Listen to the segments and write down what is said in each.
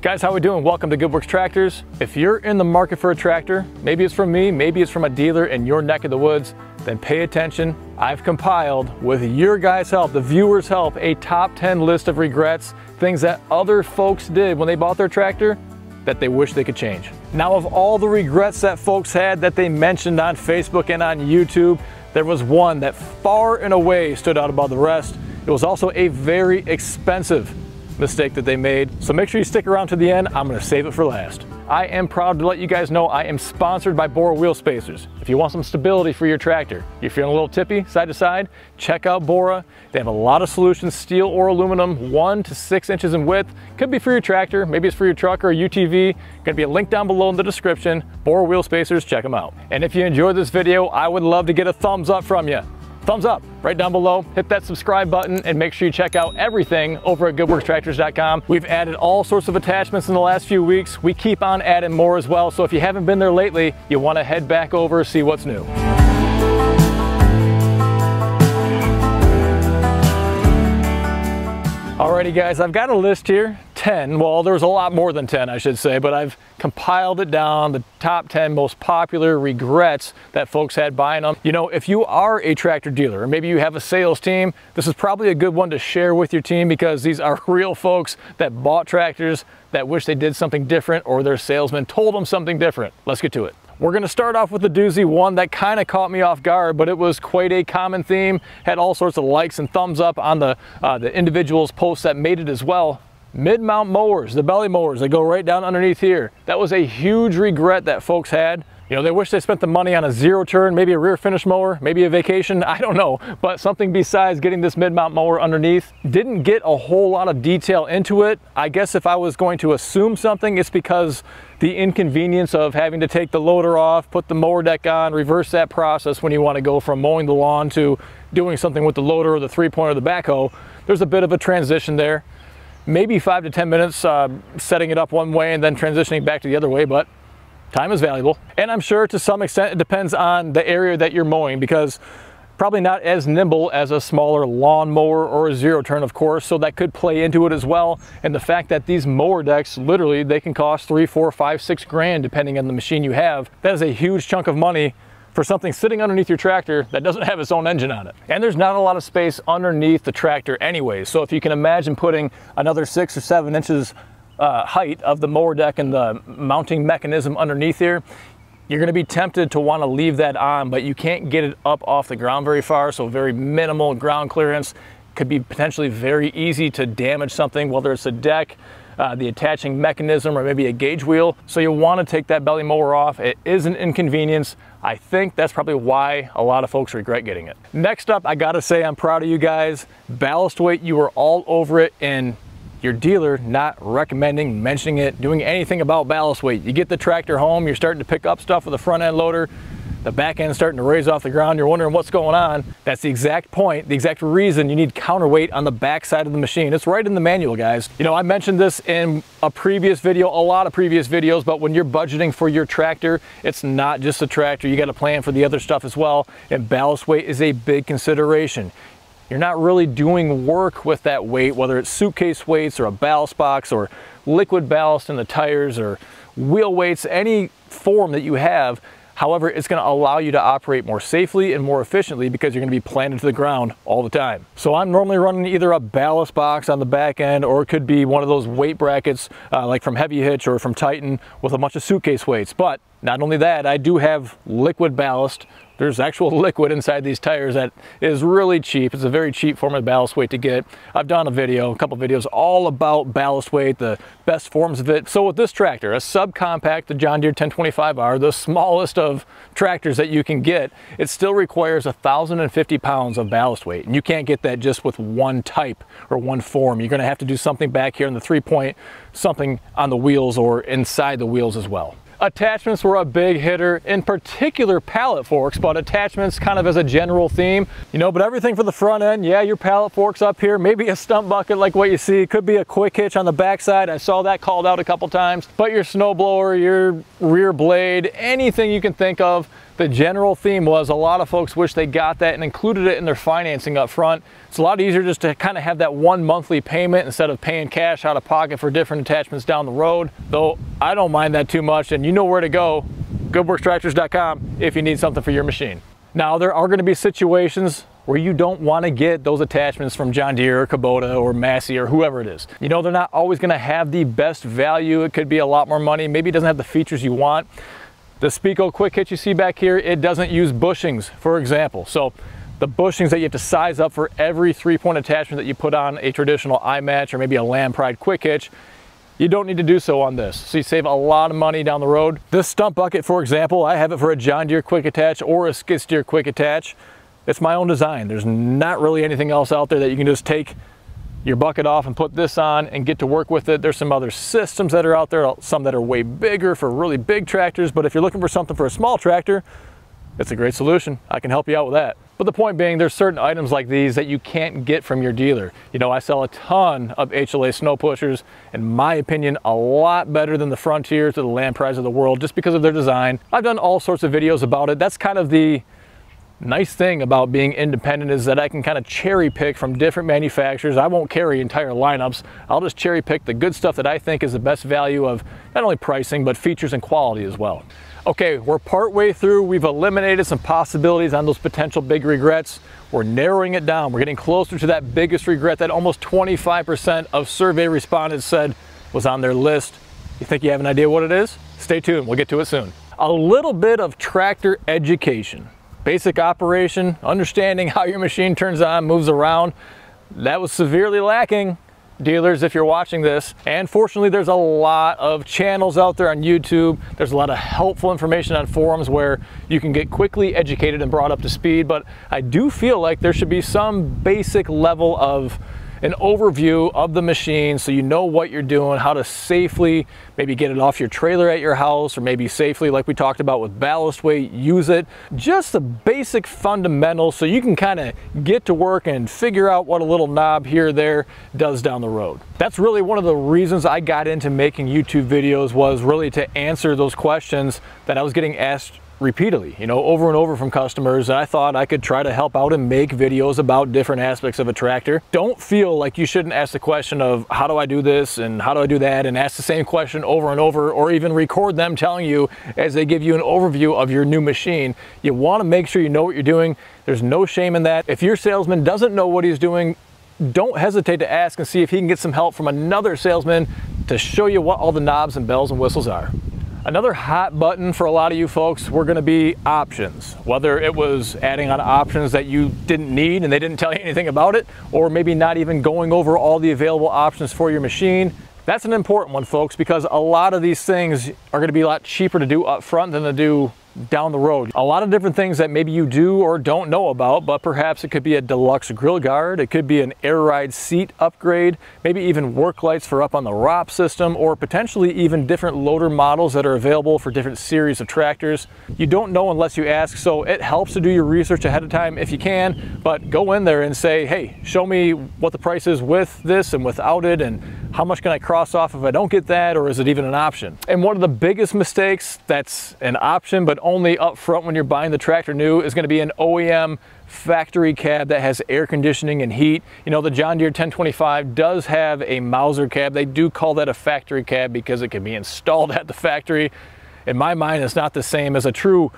Guys, how we doing? Welcome to Good Works Tractors. If you're in the market for a tractor, maybe it's from me, maybe it's from a dealer in your neck of the woods, then pay attention. I've compiled, with your guys' help, the viewers' help, a top 10 list of regrets, things that other folks did when they bought their tractor that they wish they could change. Now, of all the regrets that folks had that they mentioned on Facebook and on YouTube, there was one that far and away stood out above the rest. It was also a very expensive mistake that they made. So make sure you stick around to the end. I'm gonna save it for last. I am proud to let you guys know I am sponsored by Bora Wheel Spacers. If you want some stability for your tractor, you're feeling a little tippy side to side, check out Bora. They have a lot of solutions, steel or aluminum, 1 to 6 inches in width. Could be for your tractor, maybe it's for your truck or a UTV. Gonna be a link down below in the description. Bora Wheel Spacers, check them out. And if you enjoyed this video, I would love to get a thumbs up from you. Thumbs up right down below, hit that subscribe button, and make sure you check out everything over at goodworkstractors.com. We've added all sorts of attachments in the last few weeks. We keep on adding more as well, so if you haven't been there lately, you want to head back over, see what's new. Alrighty guys, I've got a list here, 10, well there's a lot more than 10 I should say, but I've compiled it down, the top 10 most popular regrets that folks had buying them. You know, if you are a tractor dealer, or maybe you have a sales team, this is probably a good one to share with your team because these are real folks that bought tractors that wish they did something different or their salesman told them something different. Let's get to it. We're gonna start off with the doozy, one that kind of caught me off guard, but it was quite a common theme, had all sorts of likes and thumbs up on the individuals' posts that made it as well. Mid-mount mowers, the belly mowers that go right down underneath here. That was a huge regret that folks had. You know, they wish they spent the money on a zero turn, maybe a rear finish mower, maybe a vacation, I don't know, but something besides getting this mid-mount mower underneath. Didn't get a whole lot of detail into it. I guess if I was going to assume something, it's because the inconvenience of having to take the loader off, put the mower deck on, reverse that process when you want to go from mowing the lawn to doing something with the loader or the 3-pointer or the backhoe. There's a bit of a transition there. Maybe 5 to 10 minutes setting it up one way and then transitioning back to the other way, but time is valuable. And I'm sure to some extent it depends on the area that you're mowing, because probably not as nimble as a smaller lawn mower or a zero turn, of course, so that could play into it as well. And the fact that these mower decks, literally, they can cost 3, 4, 5, 6 grand depending on the machine you have. That is a huge chunk of money for something sitting underneath your tractor that doesn't have its own engine on it. And there's not a lot of space underneath the tractor anyway. So if you can imagine putting another 6 or 7 inches height of the mower deck and the mounting mechanism underneath here, you're going to be tempted to want to leave that on, but you can't get it up off the ground very far, so very minimal ground clearance. Could be potentially very easy to damage something, whether it's a deck, the attaching mechanism, or maybe a gauge wheel. So you want to take that belly mower off. It is an inconvenience. I think that's probably why a lot of folks regret getting it. Next up, I gotta say I'm proud of you guys. Ballast weight, you were all over it, and your dealer not recommending, mentioning it, doing anything about ballast weight. You get the tractor home, you're starting to pick up stuff with a front end loader, the back end starting to raise off the ground, you're wondering what's going on. That's the exact point, the exact reason you need counterweight on the back side of the machine. It's right in the manual, guys. You know, I mentioned this in a previous video, a lot of previous videos, but when you're budgeting for your tractor, it's not just the tractor, you gotta plan for the other stuff as well, and ballast weight is a big consideration. You're not really doing work with that weight, whether it's suitcase weights or a ballast box or liquid ballast in the tires or wheel weights, any form that you have. However, it's going to allow you to operate more safely and more efficiently because you're going to be planted to the ground all the time. So I'm normally running either a ballast box on the back end, or it could be one of those weight brackets like from Heavy Hitch or from Titan with a bunch of suitcase weights. But not only that, I do have liquid ballast. There's actual liquid inside these tires that is really cheap. It's a very cheap form of ballast weight to get. I've done a couple videos all about ballast weight, the best forms of it. So with this tractor, a subcompact, the John Deere 1025R, the smallest of tractors that you can get, it still requires 1,050 pounds of ballast weight. And you can't get that just with one type or one form. You're gonna have to do something back here in the 3-point, something on the wheels or inside the wheels as well. Attachments were a big hitter, in particular pallet forks, but attachments kind of as a general theme. You know, but everything for the front end, yeah, your pallet forks up here, maybe a stump bucket like what you see, could be a quick hitch on the backside. I saw that called out a couple times, but your snowblower, your rear blade, anything you can think of, the general theme was a lot of folks wish they got that and included it in their financing up front. It's a lot easier just to kind of have that one monthly payment instead of paying cash out of pocket for different attachments down the road. Though I don't mind that too much, and you know where to go, goodworkstractors.com, if you need something for your machine. Now, there are going to be situations where you don't want to get those attachments from John Deere or Kubota or Massey or whoever it is. You know, they're not always going to have the best value. It could be a lot more money. Maybe it doesn't have the features you want. The Speco Quick Hitch you see back here, it doesn't use bushings, for example. So the bushings that you have to size up for every 3-point attachment that you put on a traditional iMatch or maybe a Land Pride Quick Hitch, you don't need to do so on this. So you save a lot of money down the road. This stump bucket, for example, I have it for a John Deere Quick Attach or a skid steer Quick Attach. It's my own design. There's not really anything else out there that you can just take your bucket off and put this on and get to work with it. There's some other systems that are out there, some that are way bigger for really big tractors, but if you're looking for something for a small tractor, it's a great solution. I can help you out with that. But the point being, there's certain items like these that you can't get from your dealer. You know, I sell a ton of HLA snow pushers, in my opinion, a lot better than the Frontiers or the Land Prides of the world just because of their design. I've done all sorts of videos about it. That's kind of the nice thing about being independent, is that I can kind of cherry pick from different manufacturers. I won't carry entire lineups. I'll just cherry pick the good stuff that I think is the best value of not only pricing, but features and quality as well. Okay, we're partway through. We've eliminated some possibilities on those potential big regrets. We're narrowing it down. We're getting closer to that biggest regret that almost 25% of survey respondents said was on their list. You think you have an idea what it is? Stay tuned, we'll get to it soon. A little bit of tractor education. Basic operation, understanding how your machine turns on, moves around. That was severely lacking, dealers, if you're watching this. And fortunately, there's a lot of channels out there on YouTube. There's a lot of helpful information on forums where you can get quickly educated and brought up to speed. But I do feel like there should be some basic level of an overview of the machine so you know what you're doing, how to safely maybe get it off your trailer at your house, or maybe safely, like we talked about with ballast weight, use it. Just the basic fundamentals so you can kind of get to work and figure out what a little knob here or there does down the road. That's really one of the reasons I got into making YouTube videos, was really to answer those questions that I was getting asked repeatedly, you know, over and over from customers. And I thought I could try to help out and make videos about different aspects of a tractor. Don't feel like you shouldn't ask the question of how do I do this and how do I do that, and ask the same question over and over, or even record them telling you as they give you an overview of your new machine. You want to make sure you know what you're doing. There's no shame in that. If your salesman doesn't know what he's doing, don't hesitate to ask and see if he can get some help from another salesman to show you what all the knobs and bells and whistles are. Another hot button for a lot of you folks were going to be options. Whether it was adding on options that you didn't need and they didn't tell you anything about it, or maybe not even going over all the available options for your machine. That's an important one, folks, because a lot of these things are going to be a lot cheaper to do up front than to do down the road. A lot of different things that maybe you do or don't know about, but perhaps it could be a deluxe grill guard, it could be an air ride seat upgrade, maybe even work lights for up on the ROP system, or potentially even different loader models that are available for different series of tractors. You don't know unless you ask, so it helps to do your research ahead of time if you can, but go in there and say, hey, show me what the price is with this and without it, and how much can I cross off if I don't get that, or is it even an option? And one of the biggest mistakes that's an option but only up front when you're buying the tractor new is going to be an OEM factory cab that has air conditioning and heat. You know, the John Deere 1025 does have a Mauser cab. They do call that a factory cab because it can be installed at the factory. In my mind, it's not the same as a true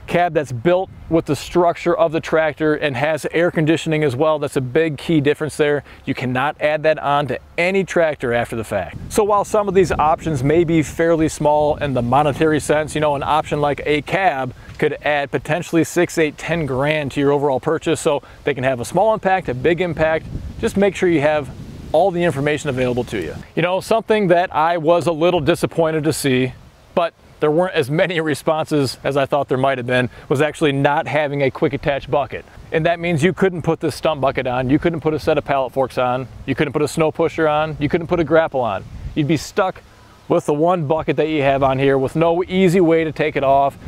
cab that's built with the structure of the tractor and has air conditioning as well. That's a big key difference there. You cannot add that on to any tractor after the fact. So while some of these options may be fairly small in the monetary sense, you know, an option like a cab could add potentially 6, 8, 10 grand to your overall purchase. So they can have a small impact, a big impact. Just make sure you have all the information available to you. You know, something that I was a little disappointed to see, but there weren't as many responses as I thought there might have been, was actually not having a quick attach bucket. And that means you couldn't put this stump bucket on, you couldn't put a set of pallet forks on, you couldn't put a snow pusher on, you couldn't put a grapple on. You'd be stuck with the one bucket that you have on here with no easy way to take it off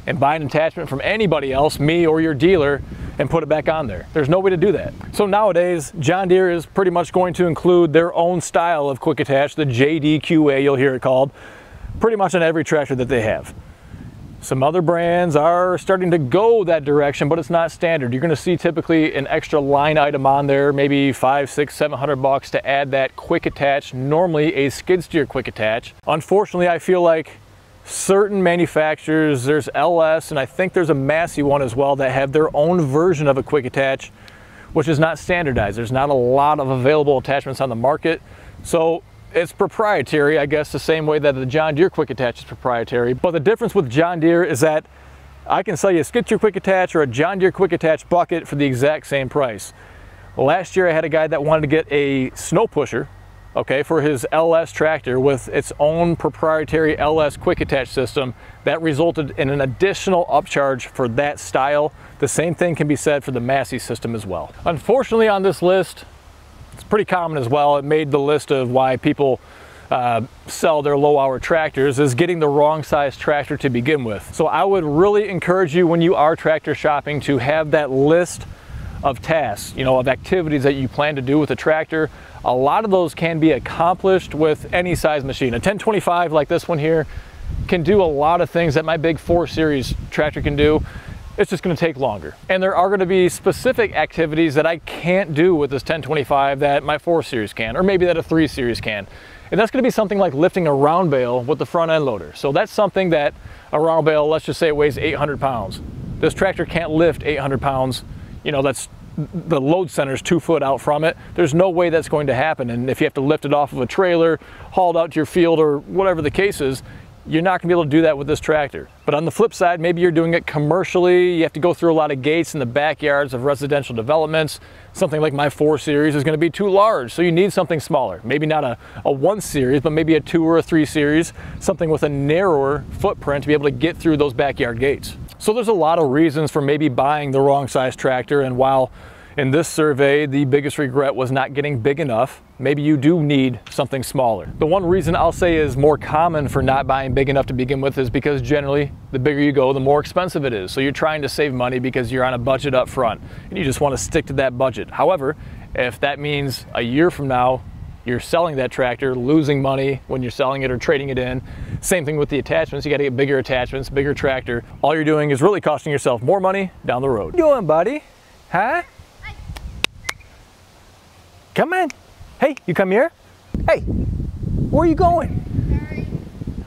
and buy an attachment from anybody else, me or your dealer, and put it back on there. There's no way to do that. So nowadays, John Deere is pretty much going to include their own style of quick attach, the JDQA, you'll hear it called, pretty much on every tractor that they have. Some other brands are starting to go that direction, but it's not standard. You're going to see typically an extra line item on there, maybe $500, $600, $700 to add that quick attach, normally a skid steer quick attach. Unfortunately, I feel like certain manufacturers, there's LS and I think there's a Massey one as well, that have their own version of a quick attach, which is not standardized. There's not a lot of available attachments on the market. So it's proprietary, I guess, the same way that the John Deere quick attach is proprietary. But the difference with John Deere is that I can sell you a skid steer quick attach or a John Deere quick attach bucket for the exact same price. Last year I had a guy that wanted to get a snow pusher, okay, for his LS tractor with its own proprietary LS quick attach system. That resulted in an additional upcharge for that style. The same thing can be said for the Massey system as well. Unfortunately, on this list, it's pretty common as well. It made the list of why people sell their low hour tractors, is getting the wrong size tractor to begin with. So I would really encourage you, when you are tractor shopping, to have that list of tasks, of activities that you plan to do with a tractor. A lot of those can be accomplished with any size machine. A 1025 like this one here can do a lot of things that my big 4 Series tractor can do. It's just going to take longer. And there are going to be specific activities that I can't do with this 1025 that my 4 Series can, or maybe that a 3 Series can. And that's going to be something like lifting a round bale with the front end loader. So that's something that a round bale, let's just say it weighs 800 pounds. This tractor can't lift 800 pounds. That's the load center is 2 foot out from it. There's no way that's going to happen. And if you have to lift it off of a trailer, hauled out to your field, or whatever the case is, you're not gonna be able to do that with this tractor. But on the flip side, maybe you're doing it commercially, you have to go through a lot of gates in the backyards of residential developments. Something like my 4 Series is gonna be too large, so you need something smaller. Maybe not a 1 Series, but maybe a 2 or a 3 Series, something with a narrower footprint to be able to get through those backyard gates. So there's a lot of reasons for maybe buying the wrong size tractor, and while in this survey, the biggest regret was not getting big enough, maybe you do need something smaller. The one reason I'll say is more common for not buying big enough to begin with is because generally, the bigger you go, the more expensive it is. So you're trying to save money because you're on a budget up front, and you just want to stick to that budget. However, if that means a year from now, you're selling that tractor, losing money when you're selling it or trading it in. Same thing with the attachments. You got to get bigger attachments, bigger tractor. All you're doing is really costing yourself more money down the road. What you doing, buddy? Huh? Come on. Hey, you come here. Hey, where are you going? Sorry.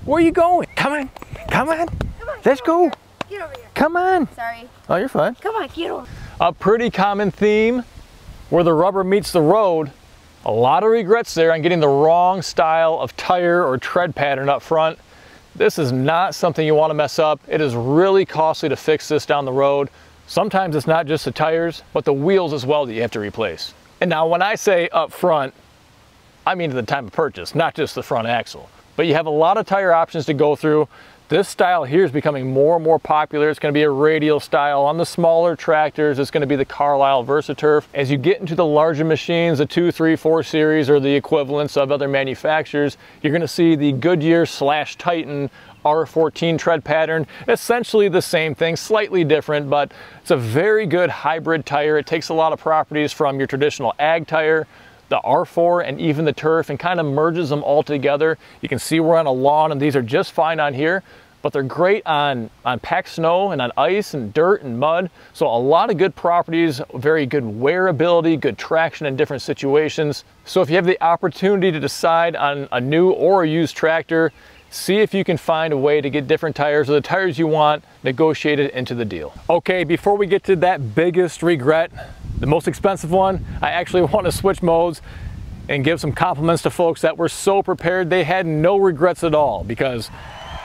Where are you going? Come on. Come on. Come on. Let's go. Get over here. Come on. Sorry. Oh, you're fine. Come on, get over. A pretty common theme where the rubber meets the road. A lot of regrets there on getting the wrong style of tire or tread pattern up front. This is not something you want to mess up. It is really costly to fix this down the road. Sometimes it's not just the tires, but the wheels as well that you have to replace. And now when I say up front, I mean at the time of purchase, not just the front axle. But you have a lot of tire options to go through. This style here is becoming more and more popular. It's going to be a radial style. On the smaller tractors, it's going to be the Carlisle VersaTurf. As you get into the larger machines, the 2, 3, 4 Series or the equivalents of other manufacturers, you're going to see the Goodyear / Titan R14 tread pattern. Essentially the same thing, slightly different, but it's a very good hybrid tire. It takes a lot of properties from your traditional ag tire, the R4, and even the turf, and kind of merges them all together. You can see we're on a lawn, and these are just fine on here, but they're great on packed snow and on ice and dirt and mud. So a lot of good properties, very good wearability, good traction in different situations. So if you have the opportunity to decide on a new or a used tractor, see if you can find a way to get different tires or the tires you want negotiated into the deal. Okay, before we get to that biggest regret, the most expensive one, I actually want to switch modes and give some compliments to folks that were so prepared. They had no regrets at all because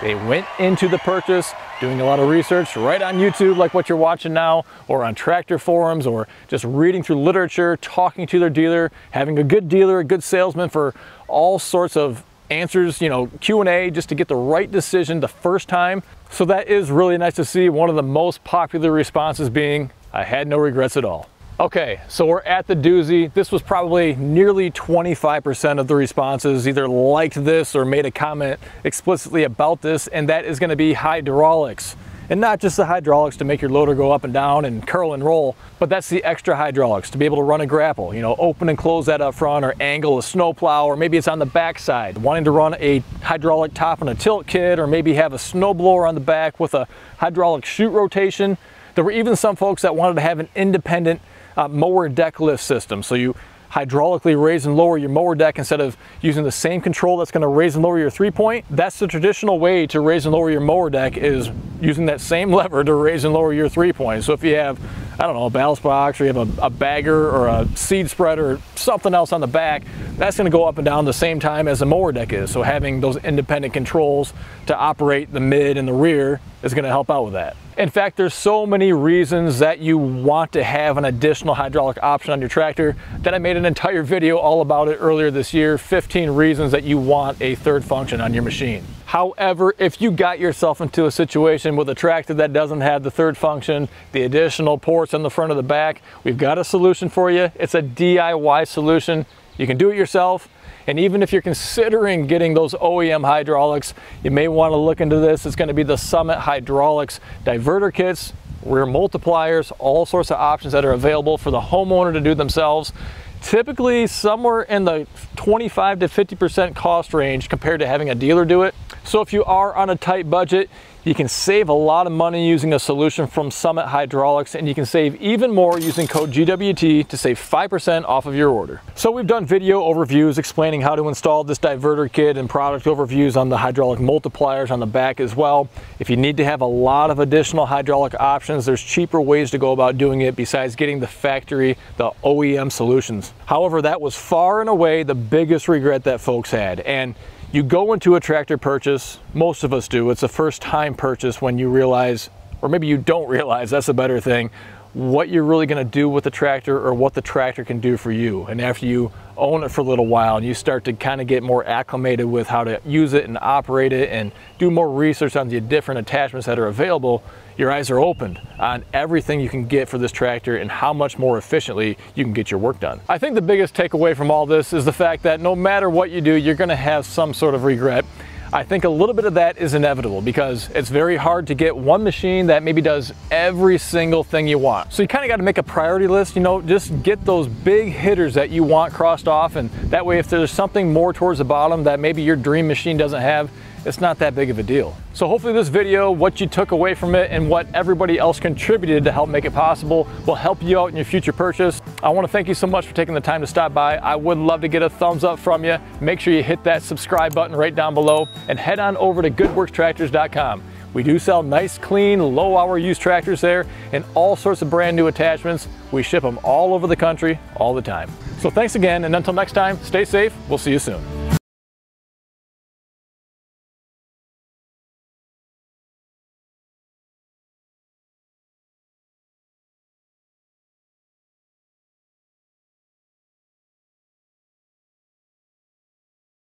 they went into the purchase doing a lot of research right on YouTube like what you're watching now, or on tractor forums, or just reading through literature, talking to their dealer, having a good dealer, a good salesman for all sorts of answers, Q&A, just to get the right decision the first time. So that is really nice to see. One of the most popular responses being, I had no regrets at all. Okay, so we're at the doozy. This was probably nearly 25% of the responses either liked this or made a comment explicitly about this, and that is going to be hydraulics. And not just the hydraulics to make your loader go up and down and curl and roll, but that's the extra hydraulics to be able to run a grapple, you know, open and close that up front, or angle a snowplow, or maybe it's on the back side, wanting to run a hydraulic top and a tilt kit, or maybe have a snowblower on the back with a hydraulic chute rotation. There were even some folks that wanted to have an independent mower deck lift system. So you hydraulically raise and lower your mower deck instead of using the same control that's going to raise and lower your 3-point. That's the traditional way to raise and lower your mower deck, is using that same lever to raise and lower your 3-point. So if you have, I don't know, a ballast box, or you have a bagger or a seed spreader or something else on the back, that's going to go up and down the same time as the mower deck is. So having those independent controls to operate the mid and the rear is going to help out with that. In fact, there's so many reasons that you want to have an additional hydraulic option on your tractor that I made an entire video all about it earlier this year, 15 reasons that you want a third function on your machine. However, if you got yourself into a situation with a tractor that doesn't have the third function, the additional ports on the front of the back, we've got a solution for you. It's a DIY solution. You can do it yourself. And even if you're considering getting those OEM hydraulics, you may want to look into this. It's going to be the Summit Hydraulics diverter kits, rear multipliers, all sorts of options that are available for the homeowner to do themselves. Typically somewhere in the 25 to 50% cost range compared to having a dealer do it. So if you are on a tight budget, you can save a lot of money using a solution from Summit Hydraulics, and you can save even more using code GWT to save 5% off of your order. So we've done video overviews explaining how to install this diverter kit, and product overviews on the hydraulic multipliers on the back as well. If you need to have a lot of additional hydraulic options, there's cheaper ways to go about doing it besides getting the factory, the OEM solutions. However, that was far and away the biggest regret that folks had. And you go into a tractor purchase, most of us do, it's a first time purchase when you realize, or maybe you don't realize, that's a better thing, what you're really going to do with the tractor or what the tractor can do for you. And after you own it for a little while and you start to kind of get more acclimated with how to use it and operate it and do more research on the different attachments that are available, your eyes are opened on everything you can get for this tractor and how much more efficiently you can get your work done. I think the biggest takeaway from all this is the fact that no matter what you do, you're going to have some sort of regret. I think a little bit of that is inevitable because it's very hard to get one machine that maybe does every single thing you want. So you kind of got to make a priority list, you know, just get those big hitters that you want crossed off, and that way if there's something more towards the bottom that maybe your dream machine doesn't have, it's not that big of a deal. So hopefully this video, what you took away from it and what everybody else contributed to help make it possible, will help you out in your future purchase. I want to thank you so much for taking the time to stop by. I would love to get a thumbs up from you. Make sure you hit that subscribe button right down below and head on over to GoodWorksTractors.com. We do sell nice, clean, low-hour used tractors there and all sorts of brand new attachments. We ship them all over the country all the time. So thanks again, and until next time, stay safe. We'll see you soon.